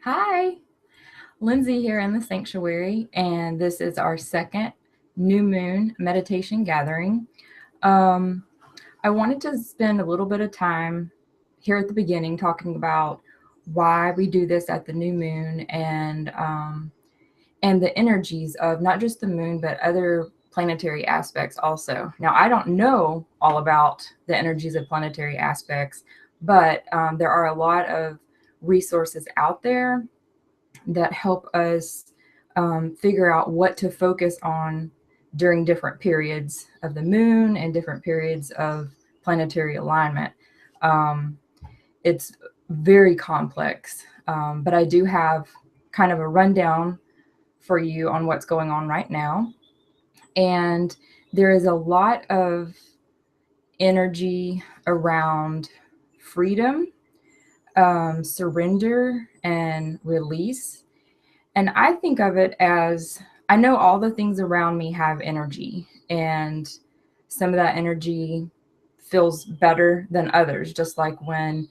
Hi, Lindsay here in the sanctuary, and this is our second new moon meditation gathering. Um, I wanted to spend a little bit of time here at the beginning talking about why we do this at the new moon and the energies of not just the moon but other planetary aspects also. Now, I don't know all about the energies of planetary aspects, but there are a lot of resources out there that help us figure out what to focus on during different periods of the moon and different periods of planetary alignment. Um, it's very complex, but I do have kind of a rundown for you on what's going on right now. And there is a lot of energy around freedom, surrender, and release. And I think of it as I know all the things around me have energy, and some of that energy feels better than others. Just like when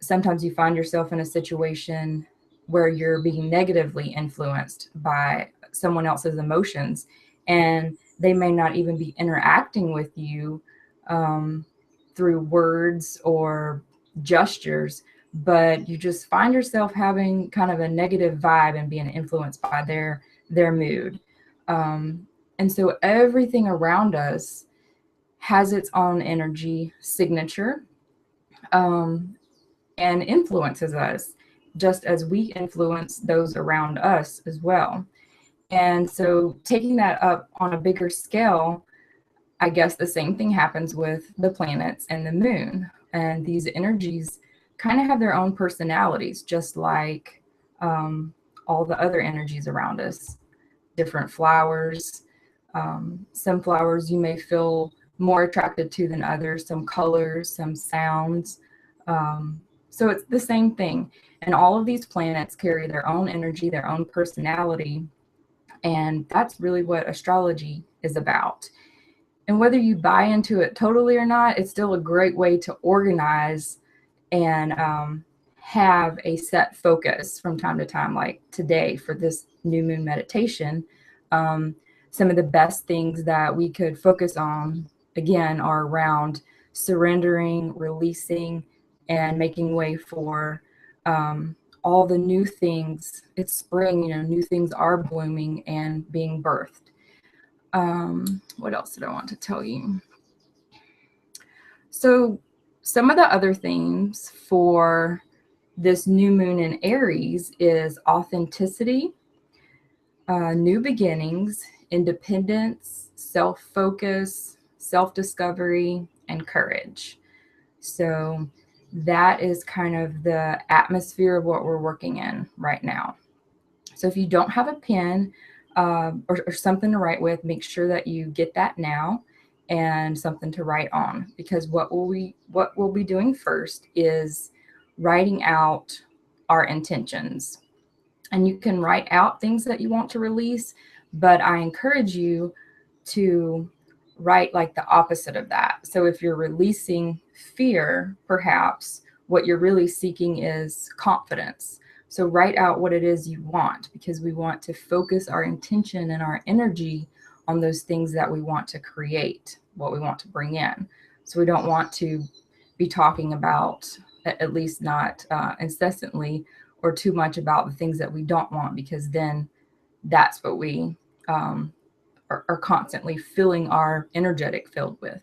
sometimes you find yourself in a situation where you're being negatively influenced by someone else's emotions, and they may not even be interacting with you um, through words or gestures, but you just find yourself having kind of a negative vibe and being influenced by their mood. Um, and so everything around us has its own energy signature, um, and influences us just as we influence those around us as well. And so taking that up on a bigger scale, I guess the same thing happens with the planets and the moon. And these energies kind of have their own personalities, just like all the other energies around us. Different flowers. Some flowers you may feel more attracted to than others, some colors, some sounds. So it's the same thing. And all of these planets carry their own energy, their own personality. And that's really what astrology is about. And whether you buy into it totally or not, it's still a great way to organize and have a set focus from time to time, like today for this new moon meditation. Um, some of the best things that we could focus on, again, are around surrendering, releasing, and making way for all the new things. It's spring, new things are blooming and being birthed. What else did I want to tell you? So, some of the other themes for this new moon in Aries is authenticity, new beginnings, independence, self focus, self discovery, and courage. So, that is kind of the atmosphere of what we're working in right now. So, if you don't have a pen or something to write with, make sure that you get that now and something to write on, because what we'll be doing first is writing out our intentions. And you can write out things that you want to release, but I encourage you to write like the opposite of that. So if you're releasing fear, perhaps what you're really seeking is confidence. So write out what it is you want, because we want to focus our intention and our energy on those things that we want to create, what we want to bring in. So we don't want to be talking about, at least not incessantly, or too much about the things that we don't want, because then that's what we are constantly filling our energetic field with.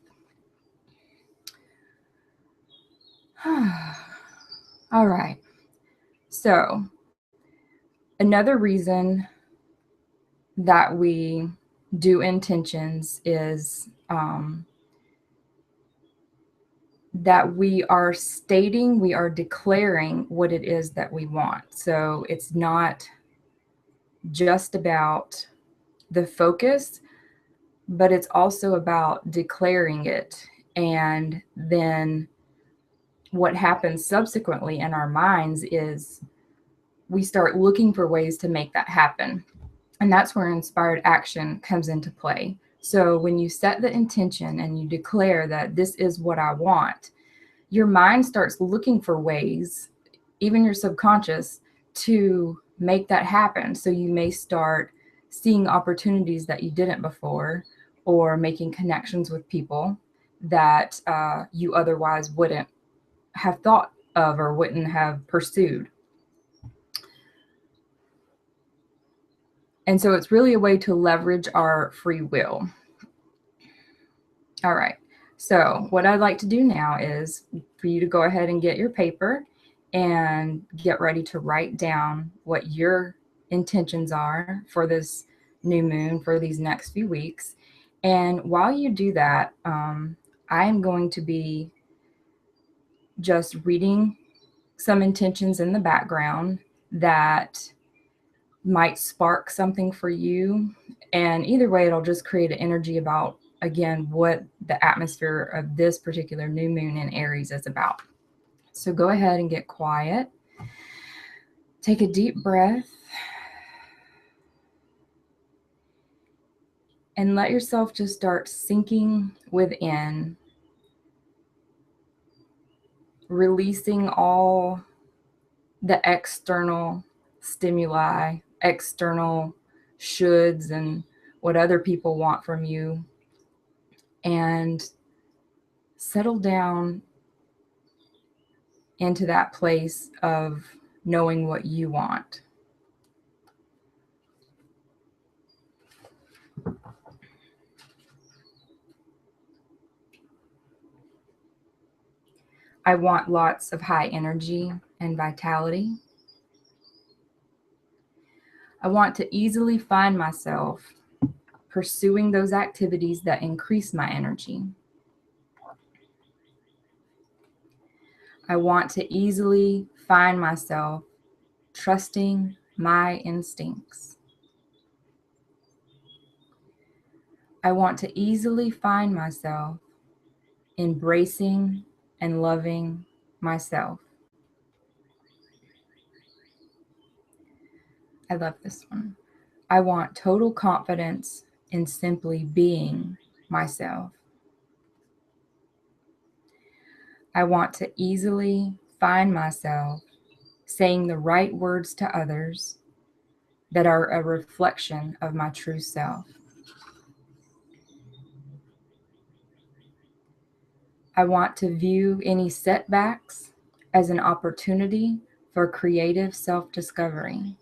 All right. So another reason that we do intentions is that we are stating, we are declaring what it is that we want. So it's not just about the focus, but it's also about declaring it. And then what happens subsequently in our minds is we start looking for ways to make that happen. And that's where inspired action comes into play. So when you set the intention and you declare that this is what I want, your mind starts looking for ways, even your subconscious, to make that happen. So you may start seeing opportunities that you didn't before, or making connections with people that you otherwise wouldn't have thought of or wouldn't have pursued. And so it's really a way to leverage our free will. All right. So what I'd like to do now is for you to go ahead and get your paper and get ready to write down what your intentions are for this new moon for these next few weeks. And while you do that, I am going to be just reading some intentions in the background that might spark something for you. And either way, it'll just create an energy about, again, what the atmosphere of this particular new moon in Aries is about. So go ahead and get quiet. Take a deep breath. And let yourself just start sinking within, releasing all the external stimuli, external shoulds, and what other people want from you, and settle down into that place of knowing what you want. I want lots of high energy and vitality. I want to easily find myself pursuing those activities that increase my energy. I want to easily find myself trusting my instincts. I want to easily find myself embracing and loving myself. I love this one. I want total confidence in simply being myself. I want to easily find myself saying the right words to others that are a reflection of my true self. I want to view any setbacks as an opportunity for creative self-discovery.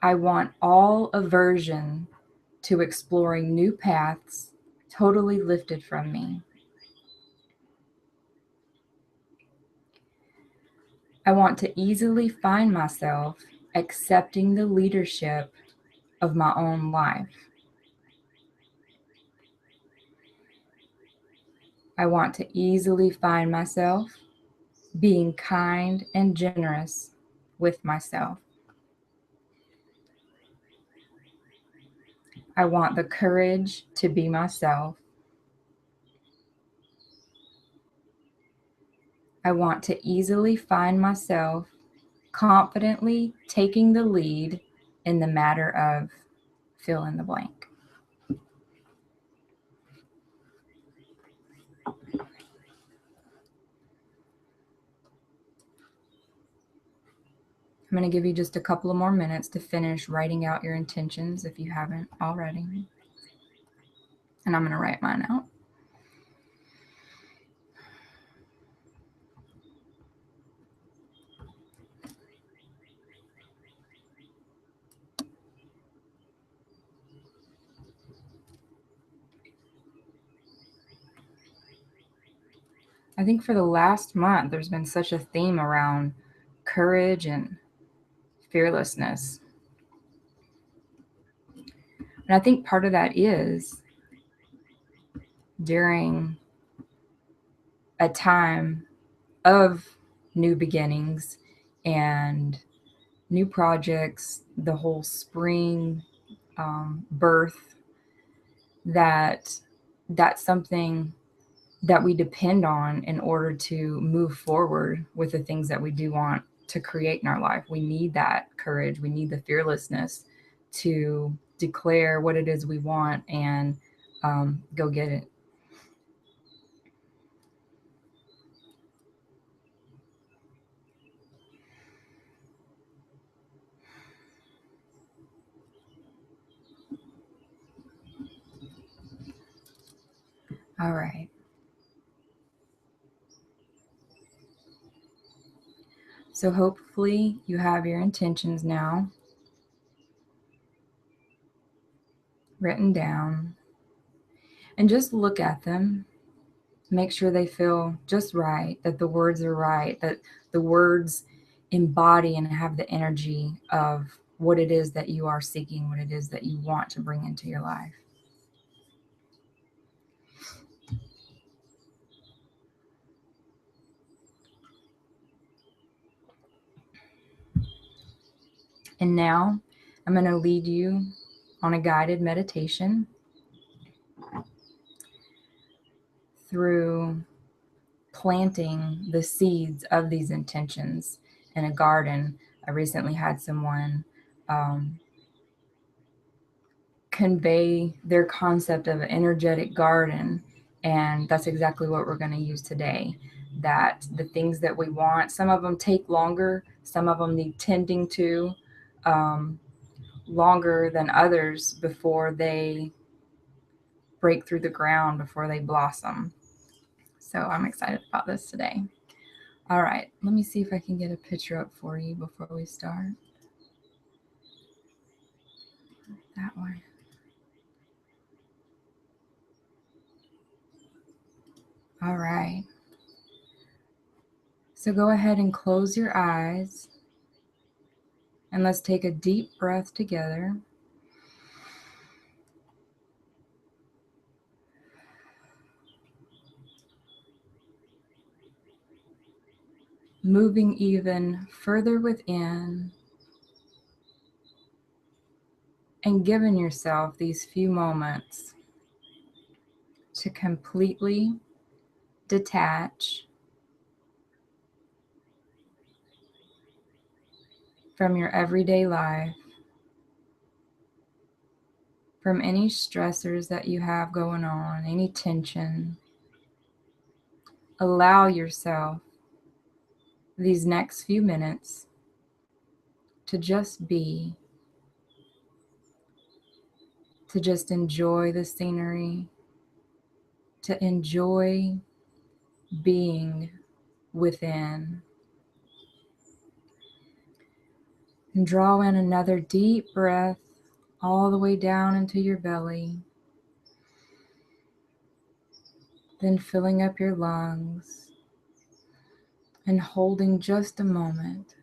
I want all aversion to exploring new paths totally lifted from me. I want to easily find myself accepting the leadership of my own life. I want to easily find myself being kind and generous with myself. I want the courage to be myself. I want to easily find myself confidently taking the lead in the matter of fill in the blank. I'm going to give you just a couple of more minutes to finish writing out your intentions if you haven't already. And I'm going to write mine out. I think for the last month, there's been such a theme around courage and fearlessness. And I think part of that is during a time of new beginnings and new projects, the whole spring birth, that's something that we depend on in order to move forward with the things that we do want to create in our life. We need that courage. We need the fearlessness to declare what it is we want and go get it. All right. So hopefully you have your intentions now written down, and just look at them. Make sure they feel just right, that the words are right, that the words embody and have the energy of what it is that you are seeking, what it is that you want to bring into your life. And now I'm going to lead you on a guided meditation through planting the seeds of these intentions in a garden. I recently had someone convey their concept of an energetic garden, and that's exactly what we're going to use today. That the things that we want, some of them take longer, some of them need tending to longer than others before they break through the ground, before they blossom. So I'm excited about this today. All right, let me see if I can get a picture up for you before we start. That way. All right. So go ahead and close your eyes, and let's take a deep breath together. Moving even further within and giving yourself these few moments to completely detach from your everyday life, from any stressors that you have going on, any tension. Allow yourself these next few minutes to just be, to just enjoy the scenery, to enjoy being within. And draw in another deep breath all the way down into your belly, then filling up your lungs and holding just a moment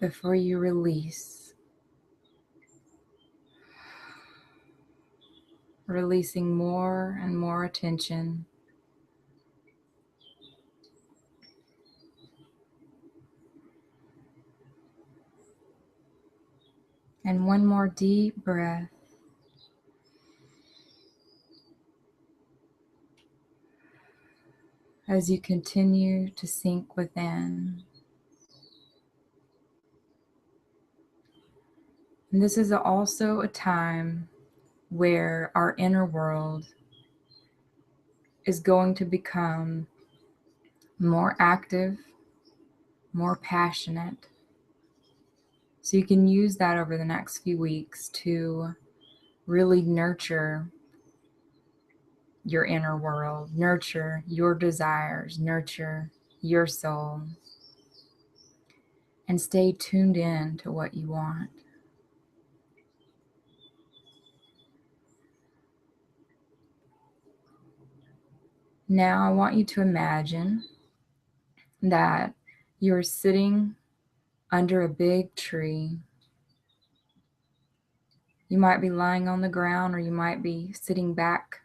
before you release. Releasing more and more attention. And one more deep breath. As you continue to sink within. And this is also a time where our inner world is going to become more active, more passionate. So you can use that over the next few weeks to really nurture your inner world, nurture your desires, nurture your soul, and stay tuned in to what you want. Now I want you to imagine that you're sitting under a big tree. You might be lying on the ground, or you might be sitting back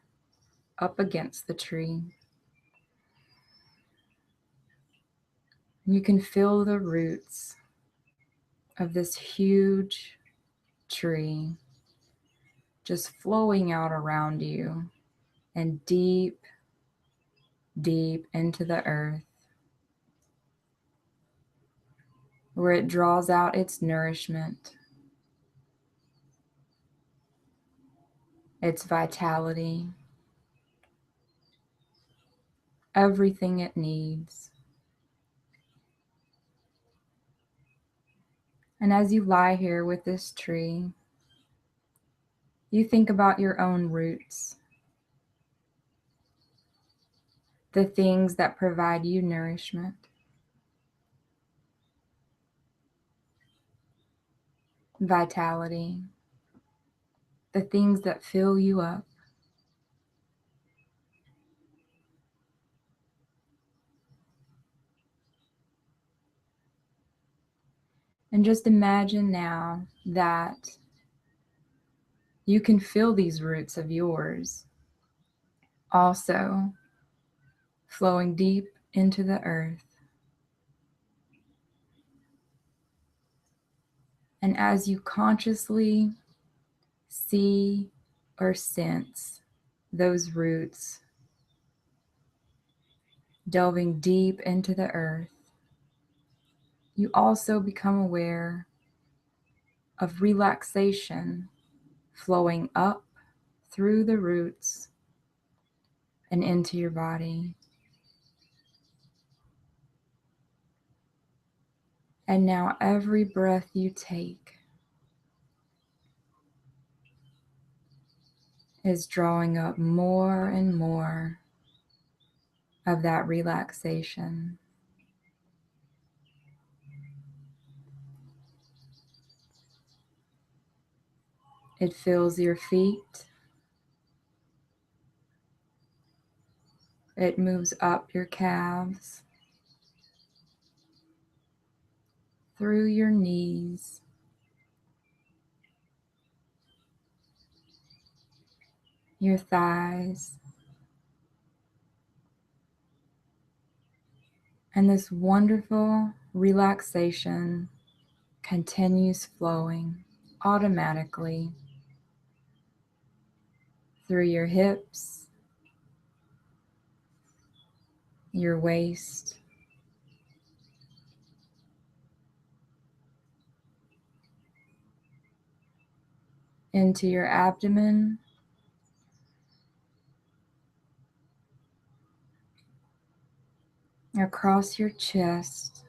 up against the tree. You can feel the roots of this huge tree just flowing out around you and deep, deep into the earth, where it draws out its nourishment, its vitality, everything it needs. And as you lie here with this tree, you think about your own roots. the things that provide you nourishment, vitality, the things that fill you up. And just imagine now that you can feel these roots of yours also flowing deep into the earth. And as you consciously see or sense those roots delving deep into the earth, you also become aware of relaxation flowing up through the roots and into your body. And now every breath you take is drawing up more and more of that relaxation. It fills your feet. It moves up your calves, through your knees, your thighs, and this wonderful relaxation continues flowing automatically through your hips, your waist, into your abdomen, across your chest,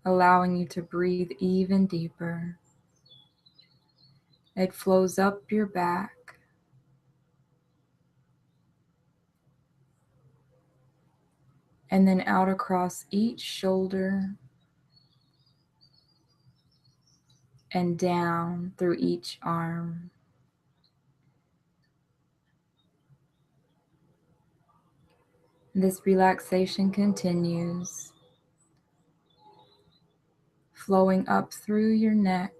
allowing you to breathe even deeper. It flows up your back, and then out across each shoulder and down through each arm. This relaxation continues, flowing up through your neck,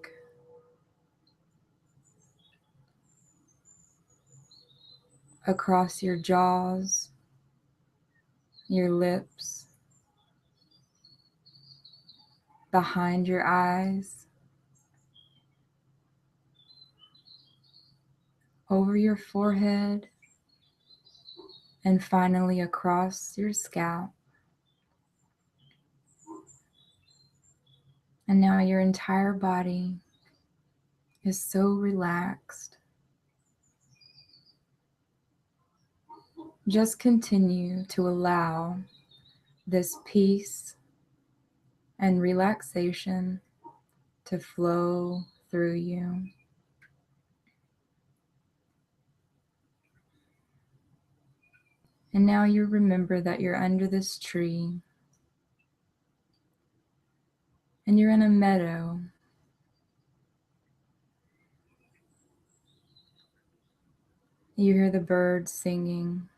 across your jaws, your lips, behind your eyes, over your forehead, and finally across your scalp. And now your entire body is so relaxed. Just continue to allow this peace and relaxation to flow through you. And now you remember that you're under this tree and you're in a meadow. You hear the birds singing.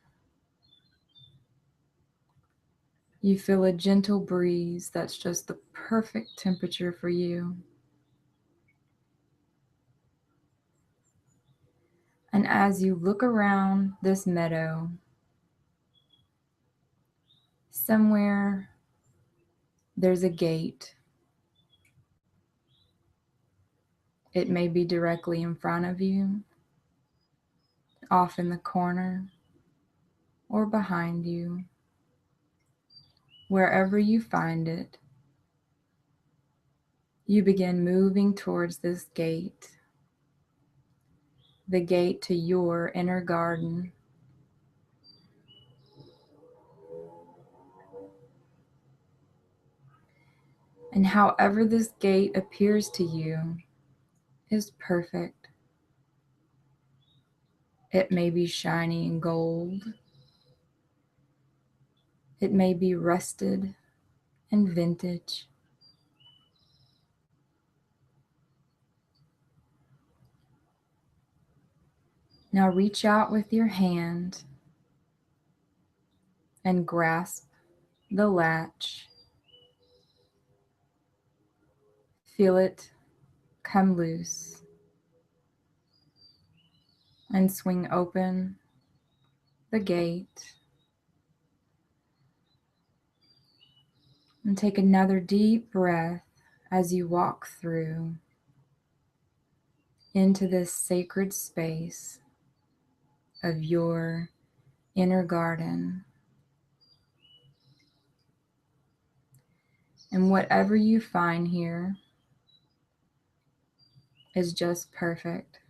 You feel a gentle breeze that's just the perfect temperature for you. And as you look around this meadow, somewhere there's a gate. It may be directly in front of you, off in the corner, or behind you. Wherever you find it, you begin moving towards this gate, the gate to your inner garden. And however this gate appears to you is perfect. It may be shiny and gold. It may be rusted and vintage. Now reach out with your hand and grasp the latch. Feel it come loose and swing open the gate. And take another deep breath as you walk through into this sacred space of your inner garden. And whatever you find here is just perfect.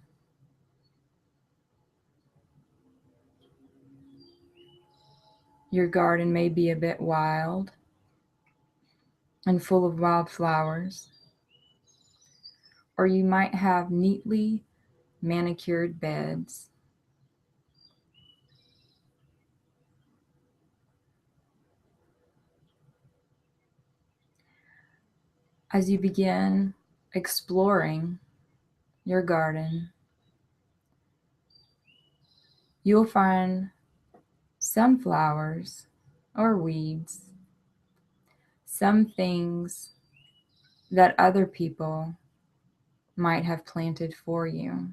Your garden may be a bit wild and full of wildflowers, or you might have neatly manicured beds. As you begin exploring your garden, you'll find some flowers or weeds, some things that other people might have planted for you,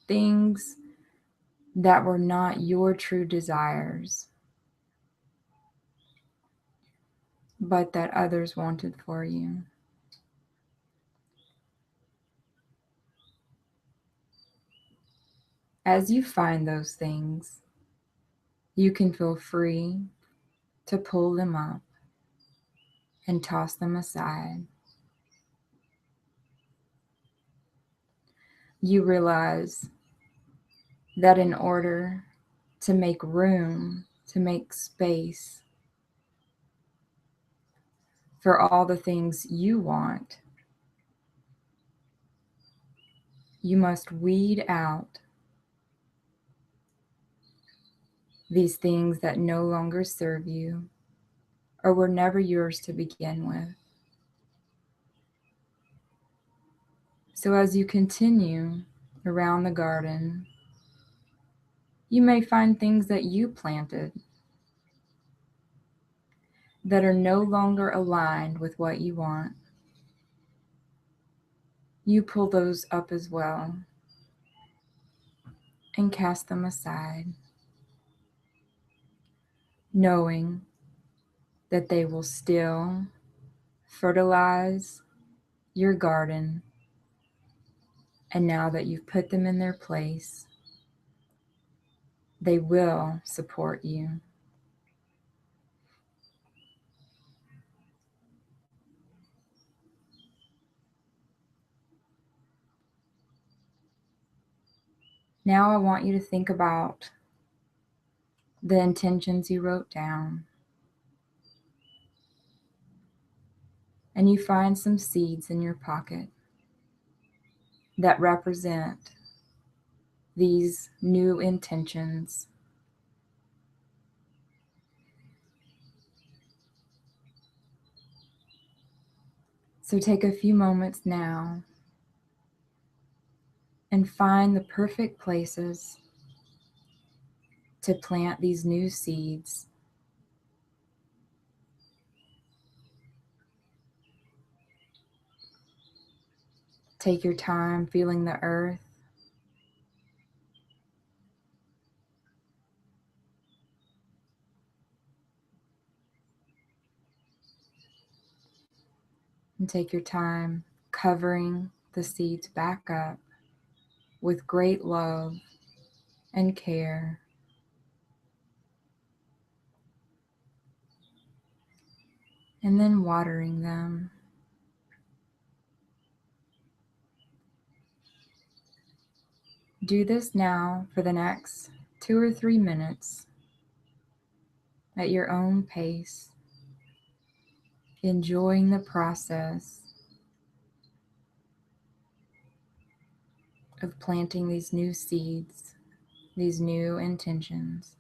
things that were not your true desires, but that others wanted for you. As you find those things, you can feel free to pull them up and toss them aside. You realize that in order to make room, to make space for all the things you want, you must weed out these things that no longer serve you or were never yours to begin with. So as you continue around the garden, you may find things that you planted that are no longer aligned with what you want. You pull those up as well and cast them aside, knowing that they will still fertilize your garden. And now that you've put them in their place, they will support you. Now I want you to think about the intentions you wrote down. And you find some seeds in your pocket that represent these new intentions. So take a few moments now and find the perfect places to plant these new seeds. Take your time feeling the earth. And take your time covering the seeds back up with great love and care. And then watering them. Do this now for the next 2 or 3 minutes at your own pace, enjoying the process of planting these new seeds, these new intentions.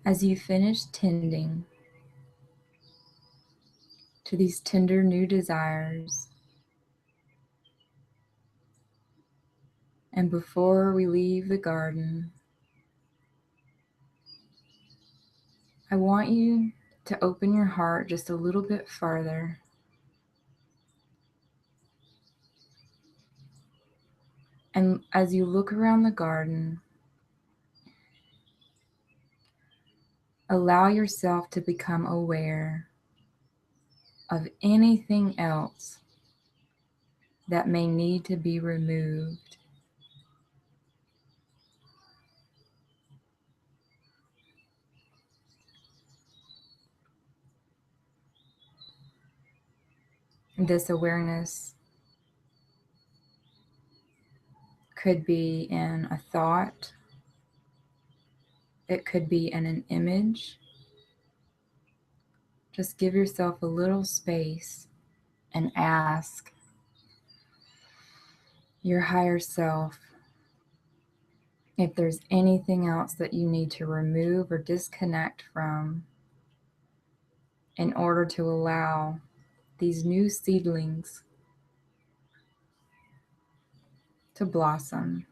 As you finish tending to these tender new desires, and before we leave the garden, I want you to open your heart just a little bit farther. And as you look around the garden, allow yourself to become aware of anything else that may need to be removed. This awareness could be in a thought, it could be in an image. Just give yourself a little space and ask your higher self if there's anything else that you need to remove or disconnect from in order to allow these new seedlings to blossom.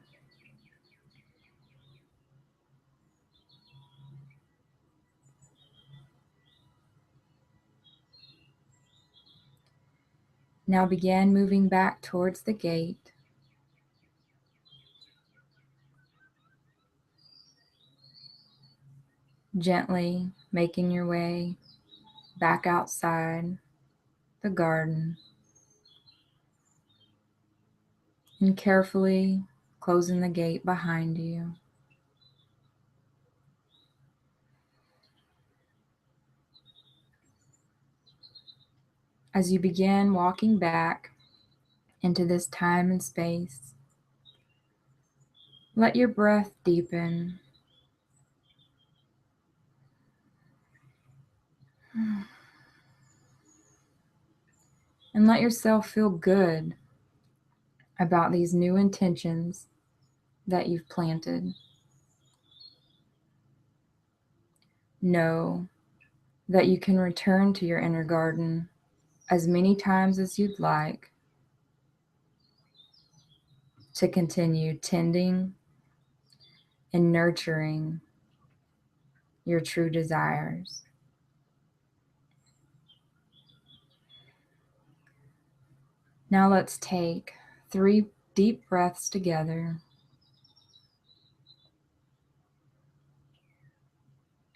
Now begin moving back towards the gate. Gently making your way back outside the garden and carefully closing the gate behind you. As you begin walking back into this time and space, let your breath deepen. And let yourself feel good about these new intentions that you've planted. Know that you can return to your inner garden as many times as you'd like to continue tending and nurturing your true desires. Now let's take 3 deep breaths together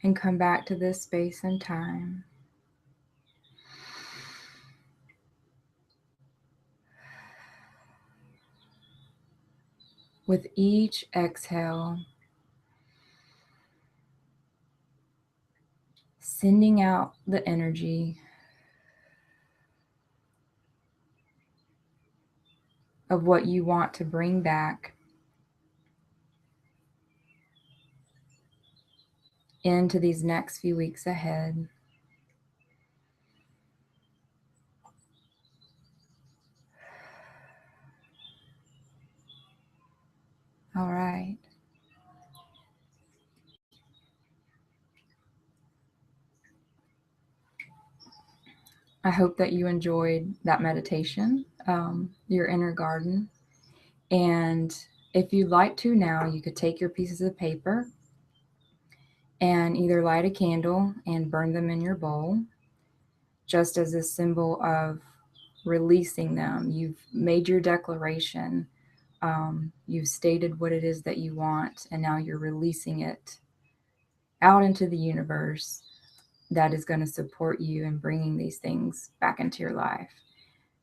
and come back to this space and time. With each exhale, sending out the energy of what you want to bring back into these next few weeks ahead. All right. I hope that you enjoyed that meditation, your inner garden. And if you'd like to now, you could take your pieces of paper and either light a candle and burn them in your bowl, just as a symbol of releasing them. You've made your declaration. You've stated what it is that you want, and now you're releasing it out into the universe that is going to support you in bringing these things back into your life.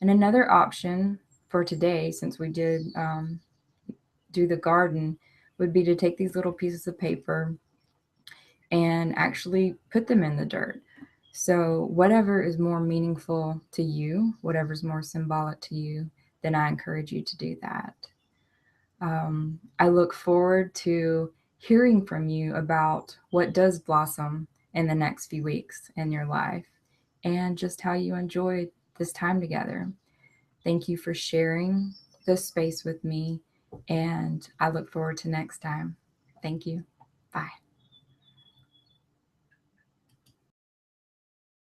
And another option for today, since we did do the garden, would be to take these little pieces of paper and actually put them in the dirt. So whatever is more meaningful to you, whatever's more symbolic to you, then I encourage you to do that. I look forward to hearing from you about what does blossom in the next few weeks in your life and just how you enjoyed this time together. Thank you for sharing this space with me, and I look forward to next time. Thank you. Bye.